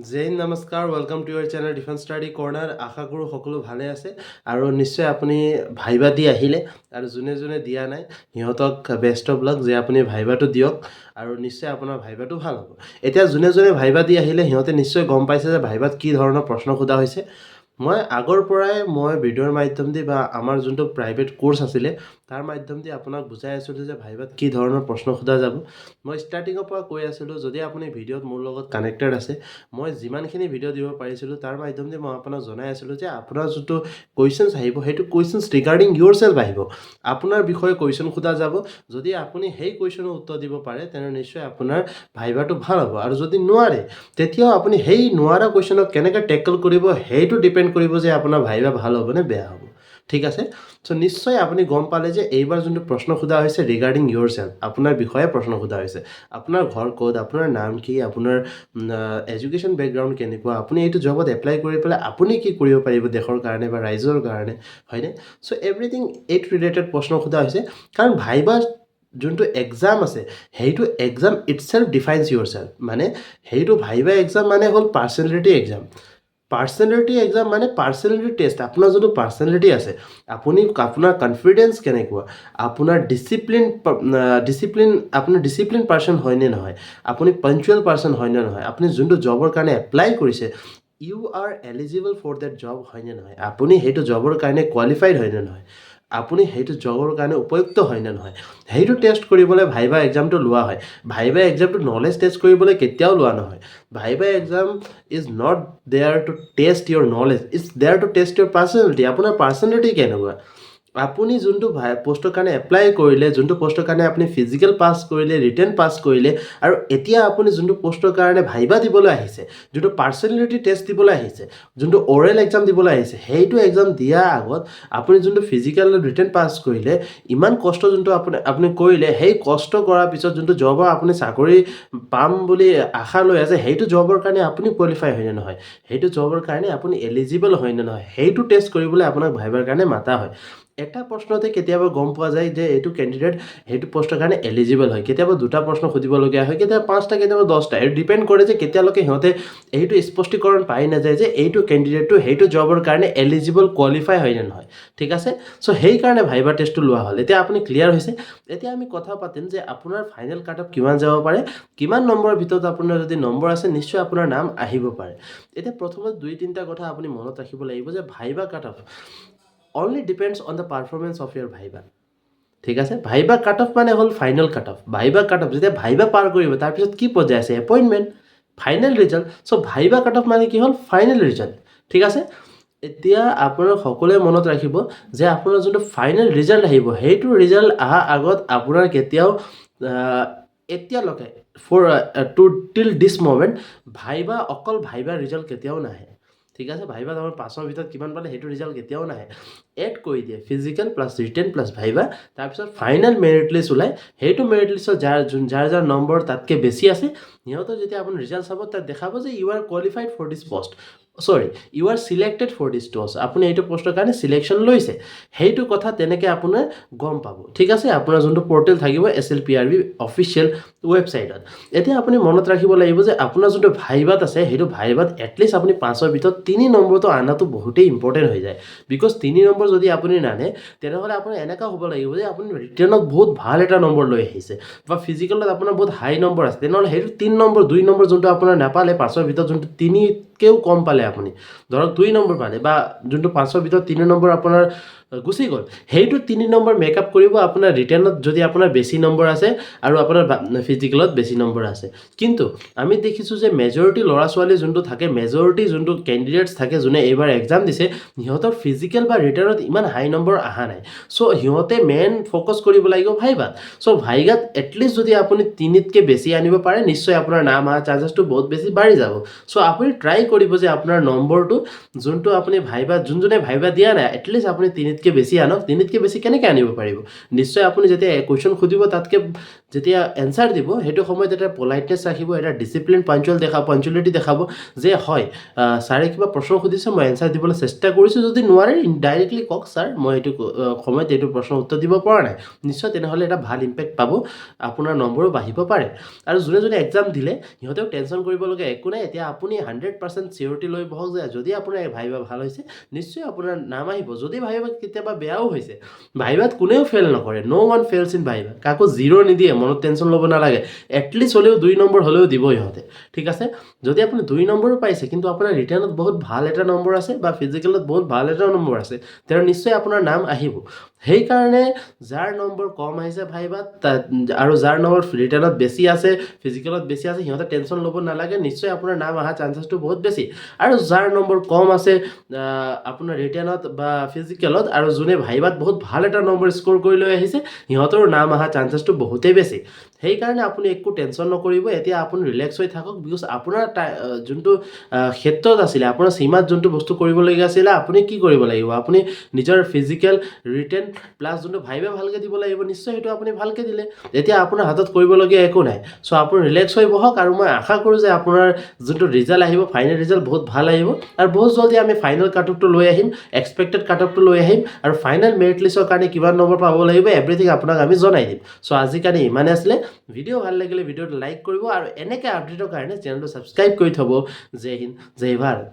Zain নমস্কাৰ welcome to your channel defence study corner. আশা কৰোঁ সকলো ভালে আছে আৰু নিশ্চয় আপুনি ভাইবা দি আহিলে আৰু যোনে যোনে দিয়া নাই সিহঁতক বেষ্ট অফ লাক যে আপুনি ভাইবাটো দিয়ক আৰু নিশ্চয় আপোনাৰ ভাইবাটো ভাল হ'ব। এতিয়া যোনে যোনে ভাইবা দি আহিলে সিহঁতে নিশ্চয় গম পাইছে যে ভাইবাত কি ধৰণৰ প্ৰশ্ন সোধা হৈছে। মই আগৰ পৰাই ভিডিঅ'ৰ মাধ্যম দি বা আমাৰ যোনটো প্ৰাইভেট কোৰ্চ আছিলে তাৰ মাধ্যম দি আপোনাক বুজাই আছিলোঁ যে ভাইবাত কি ধৰণৰ প্ৰশ্ন সোধা যাব। মই ষ্টাৰ্টিঙৰ পৰা কৈ আছিলোঁ, যদি আপুনি ভিডিঅ'ত মোৰ লগত কানেক্টেড আছে, মই যিমানখিনি ভিডিঅ' দিব পাৰিছিলোঁ তাৰ মাধ্যমেদি মই আপোনাক জনাই আছিলোঁ যে আপোনাৰ যোনটো কুৱেশ্যনছ আহিব সেইটো কুৱেশ্যনছ ৰিগাৰ্ডিং ইউৰ চেল্ফ আহিব। আপোনাৰ বিষয়ে কুৱেশ্যন সোধা যাব। যদি আপুনি সেই কুৱেশ্যনৰ উত্তৰ দিব পাৰে তেনে নিশ্চয় আপোনাৰ ভাইবাটো ভাল হ'ব, আৰু যদি নোৱাৰে তেতিয়াও আপুনি সেই নোৱাৰা কুৱেশ্যনক কেনেকৈ টেকল কৰিব সেইটো ডিপেণ্ড কৰিব যে আপোনাৰ ভাইবা ভাল হ'ব নে বেয়া হ'ব। ঠিক আছে, চ' নিশ্চয় আপুনি গম পালে যে এইবাৰ যোনটো প্ৰশ্ন সোধা হৈছে ৰিগাৰ্ডিং ইউৰ চেল্ফ, আপোনাৰ বিষয়ে প্ৰশ্ন সোধা হৈছে। আপোনাৰ ঘৰ ক'ত, আপোনাৰ নাম কি, আপোনাৰ এডুকেশ্যন বেকগ্ৰাউণ্ড কেনেকুৱা, আপুনি এইটো জবত এপ্লাই কৰি পেলাই আপুনি কি কৰিব পাৰিব দেশৰ কাৰণে বা ৰাইজৰ কাৰণে, হয়নে? চ' এভৰিথিং এইট ৰিলেটেড প্ৰশ্ন সোধা হৈছে, কাৰণ ভাইবা যোনটো এক্সাম আছে সেইটো এক্সাম ইটছেল্ফ ডিফাইনছ ইউৰ চেল্ফ। মানে সেইটো ভাইবা এক্সাম মানে হ'ল পাৰ্চনেলিটি এক্সাম। পাৰ্চনেলিটি এক্সাম মানে পাৰ্চনেলিটি টেষ্ট। আপোনাৰ যোনটো পাৰ্চনেলিটি আছে, আপোনাৰ কনফিডেঞ্চ কেনেকুৱা, আপোনাৰ আপোনাৰ ডিচিপ্লিন পাৰ্চন হয়নে নহয়, আপুনি পাঞ্চুৱেল পাৰ্চন হয়নে নহয়, আপুনি যোনটো জবৰ কাৰণে এপ্লাই কৰিছে you are eligible for that job হয়নে নহয়, আপুনি সেইটো জবৰ কাৰণে কোৱালিফাইড হয়নে নহয়, আপুনি সেইটো জবৰ কাৰণে উপযুক্ত হয়নে নহয়, সেইটো টেষ্ট কৰিবলৈ ভাইবা এক্সামটো লোৱা হয়। ভাইবা এক্সামটো নলেজ টেষ্ট কৰিবলৈ কেতিয়াও লোৱা নহয়। Viva exam is not there to test your knowledge, is there to test your personality. আপোনাৰ পাৰ্চনেলিটি কেনেকুৱা, আপুনি যোনটো পষ্টৰ কাৰণে এপ্লাই কৰিলে, যোনটো পষ্টৰ কাৰণে আপুনি ফিজিকেল পাছ কৰিলে, ৰিটেন পাছ কৰিলে, আৰু এতিয়া আপুনি যোনটো পষ্টৰ কাৰণে ভাইবা দিবলৈ আহিছে, যোনটো পাৰ্চনেলিটি টেষ্ট দিবলৈ আহিছে, যোনটো অৰেল এক্সাম দিবলৈ আহিছে, সেইটো এক্সাম দিয়াৰ আগত আপুনি যোনটো ফিজিকেল ৰিটেন পাছ কৰিলে, ইমান কষ্ট যোনটো আপুনি কৰিলে, সেই কষ্ট কৰাৰ পিছত যোনটো জবৰ আপুনি চাকৰি পাম বুলি আশা লৈ আছে, সেইটো জবৰ কাৰণে আপুনি কোৱালিফাই হয়নে নহয়, সেইটো জবৰ কাৰণে আপুনি এলিজিবল হয়নে নহয়, সেইটো টেষ্ট কৰিবলৈ আপোনাক ভাইবাৰ কাৰণে মাতা হয়। এটা প্ৰশ্নতে কেতিয়াবা গম পোৱা যায় যে এইটো কেণ্ডিডেট সেইটো পষ্টৰ কাৰণে এলিজিবল হয়। কেতিয়াবা দুটা প্ৰশ্ন সুধিবলগীয়া হয়, কেতিয়াবা 5টা, কেতিয়াবা 10টা। এইটো ডিপেণ্ড কৰে যে কেতিয়ালৈকে সিহঁতে এইটো স্পষ্টীকৰণ পাই নাযায় যে এইটো কেণ্ডিডেটটো সেইটো জবৰ কাৰণে এলিজিবল কোৱালিফাই হয় নে নহয়। ঠিক আছে, চ' সেইকাৰণে ভাইবা টেষ্টটো লোৱা হ'ল। এতিয়া আপুনি ক্লিয়াৰ হৈছে। এতিয়া আমি কথা পাতিম যে আপোনাৰ ফাইনেল কাট অফ কিমান যাব পাৰে, কিমান নম্বৰৰ ভিতৰত আপোনাৰ যদি নম্বৰ আছে নিশ্চয় আপোনাৰ নাম আহিব পাৰে। এতিয়া প্ৰথমত 2-3টা কথা আপুনি মনত ৰাখিব লাগিব যে viva cut off only depends on the performance of your viva. ঠিক আছে, ভাইবা কাট অফ মানে হ'ল final cut off. Viva cut off যেতিয়া ভাইবা পাৰ কৰিব তাৰপিছত কি পৰ্যায় আছে, appointment, final result. So' viva cut off মানে কি হ'ল, ফাইনেল ৰিজাল্ট। ঠিক আছে, এতিয়া আপোনাৰ সকলোৱে মনত ৰাখিব যে আপোনাৰ যোনটো ফাইনেল ৰিজাল্ট আহিব, সেইটো ৰিজাল্ট অহাৰ আগত আপোনাৰ কেতিয়াও এতিয়ালৈকে টিল দিছ মমেণ্ট অকল ভাইবা ৰিজাল্ট কেতিয়াও নাহে। ঠিক আছে, ভাইবা আমাৰ 5ৰ ভিতৰত কিমান পালে সেইটো ৰিজাল্ট কেতিয়াও নাহে। এড কৰি দিয়ে physical plus written plus viva, তাৰপিছত ফাইনেল মেৰিট লিষ্ট ওলায়। সেইটো মেৰিট লিষ্টত যাৰ নম্বৰ তাতকৈ বেছি আছে সিহঁতৰ যেতিয়া আপুনি ৰিজাল্ট চাব তাত দেখাব যে you are qualified for this post, you are selected for this post, আপুনি এইটো পষ্টৰ কাৰণে চিলেকশ্যন লৈছে। সেইটো কথা তেনেকৈ আপোনাৰ গম পাব। ঠিক আছে, আপোনাৰ যোনটো পৰ্টেল থাকিব SLPRB অফিচিয়েল ৱেবছাইটত। এতিয়া আপুনি মনত ৰাখিব লাগিব যে আপোনাৰ যোনটো ভাইবাত আছে সেইটো ভাইবাত এটলিষ্ট আপুনি 5ৰ ভিতৰত 3 নম্বৰটো আনাটো বহুতেই ইম্পৰ্টেণ্ট হৈ যায়। বিকজ 3 নম্বৰ যদি আপুনি নানে তেনেহ'লে আপোনাৰ এনেকুৱা হ'ব লাগিব যে আপুনি ৰিটেনত বহুত ভাল এটা নম্বৰ লৈ আহিছে বা ফিজিকেলত আপোনাৰ বহুত হাই নম্বৰ আছে, তেনেহ'লে সেইটো 3 নম্বৰ 2 নম্বৰ যোনটো আপোনাৰ নাপালে 5ৰ ভিতৰত যোনটো 3কেও কম পালে, আপুনি ধৰক 2 নম্বৰ পালে বা যোনটো 5ৰ ভিতৰত 3 নম্বৰ আপোনাৰ গুচি গ'ল, সেইটো 3 নম্বৰ মেকআপ কৰিব আপোনাৰ ৰিটেনত যদি আপোনাৰ বেছি নম্বৰ আছে আৰু আপোনাৰ ফিজিকেলত বেছি নম্বৰ আছে। কিন্তু আমি দেখিছোঁ যে মেজৰিটি ল'ৰা ছোৱালী যোনটো থাকে, মেজৰিটি যোনটো কেণ্ডিডেটছ থাকে যোনে এইবাৰ এক্সাম দিছে, সিহঁতৰ ফিজিকেল বা ৰিটাৰ্ণত ইমান হাই নম্বৰ অহা নাই। চ' সিহঁতে মেইন ফ'কাছ কৰিব লাগিব ভাইবাত। চ' ভাইবাত এটলিষ্ট যদি আপুনি 3তকৈ বেছি আনিব পাৰে নিশ্চয় আপোনাৰ নাম অহা চাৰ্জেছটো বহুত বেছি বাঢ়ি যাব। চ' আপুনি ট্ৰাই কৰিব যে আপোনাৰ নম্বৰটো যোনটো আপুনি ভাইবাত যোনজনে ভাইবা দিয়া নাই এটলিষ্ট আপুনি 3তকৈ বেছি আনক। 3তকৈ বেছি কেনেকৈ আনিব পাৰিব, নিশ্চয় আপুনি যেতিয়া কুৱেশ্যন সুধিব তাতকৈ যেতিয়া এনচাৰ দিব সেইটো সময়ত এটা পলাইটনেছ ৰাখিব, এটা ডিচিপ্লিন পাঞ্চুৱেলিটি দেখাব যে হয় ছাৰে কিবা প্ৰশ্ন সুধিছে, মই এনচাৰ দিবলৈ চেষ্টা কৰিছোঁ, যদি নোৱাৰে ডাইৰেক্টলি কওক ছাৰ মই এইটো সময়ত এইটো প্ৰশ্নৰ উত্তৰ দিব পৰা নাই, নিশ্চয় তেনেহ'লে এটা ভাল ইম্পেক্ট পাব, আপোনাৰ নম্বৰো বাঢ়িব পাৰে। আৰু যোনে যোনে এক্সাম দিলে সিহঁতেও টেনশ্যন কৰিবলগীয়া একো নাই। এতিয়া আপুনি 100% চিয়ৰিটি লৈ বহক যে যদি আপোনাৰ ভাইবা ভাল হৈছে নিশ্চয় আপোনাৰ নাম আহিব। যদি ভাইবা কেতিয়াবা বেয়াও হৈছে, ভাইবাত কোনেও ফেইল নকৰে, ন' ওৱান ফেইলছ ইন ভাইবা, কাকো জিৰ' নিদিয়ে, মনত টেনশ্যন ল'ব নালাগে। এটলিষ্ট হ'লেও 2 নম্বৰ হ'লেও দিব ইহঁতে, ঠিক আছে। যদি আপুনি 2 নম্বৰো পাইছে কিন্তু আপোনাৰ ৰিটাৰ্ণত বহুত ভাল এটা নম্বৰ আছে বা ফিজিকেলত বহুত ভাল এটা নম্বৰ আছে, তেওঁ নিশ্চয় আপোনাৰ নাম আহিব। সেইকাৰণে যাৰ নম্বৰ কম আহিছে ভাইবাত আৰু যাৰ নম্বৰ ৰিটাৰ্ণত বেছি আছে, ফিজিকেলত বেছি আছে, সিহঁতে টেনশ্যন ল'ব নালাগে, নিশ্চয় আপোনাৰ নাম অহা চান্সেছটো বহুত বেছি। আৰু যাৰ নম্বৰ কম আছে আপোনাৰ ৰিটাৰ্ণত বা ফিজিকেলত আৰু যোনে ভাইবাত বহুত ভাল এটা নম্বৰ স্ক'ৰ কৰি লৈ আহিছে, সিহঁতৰ নাম অহা চান্সেছটো বহুতেই বেছি। সেইকাৰণে আপুনি একো টেনশ্যন নকৰিব, এতিয়া আপুনি ৰিলেক্স হৈ থাকক, বিকজ আপোনাৰ যোনটো ক্ষেত্ৰত আছিলে, আপোনাৰ সীমাত যোনটো বস্তু কৰিবলগীয়া আছিলে, আপুনি কি কৰিব লাগিব, আপুনি নিজৰ ফিজিকেল ৰিটেন প্লাছ যোনটো ভাইবা ভালকৈ দিব লাগিব, নিশ্চয় সেইটো আপুনি ভালকৈ দিলে, এতিয়া আপোনাৰ হাতত কৰিবলগীয়া একো নাই। চ' আপুনি ৰিলেক্স হৈ বহক, আৰু মই আশা কৰোঁ যে আপোনাৰ যোনটো ৰিজাল্ট আহিব, ফাইনেল ৰিজাল্ট বহুত ভাল আহিব, আৰু বহুত জলদি আমি ফাইনেল কাট অফটো লৈ আহিম, এক্সপেক্টেড কাট অফটো লৈ আহিম, আৰু ফাইনেল মেৰিট লিষ্টৰ কাৰণে কিমান নম্বৰ পাব লাগিব এভৰিথিং আপোনাক আমি জনাই দিম। চ' আজিৰ কাৰণে ইমানে আছিলে। ভিডিঅ' ভাল লাগিলে ভিডিঅ'টো লাইক কৰিব, আৰু এনেকৈ আপডেটৰ কাৰণে চেনেলটো ছাবস্ক্ৰাইব কৰি থ'ব। জয় হিন্দ, জয় ভাৰত।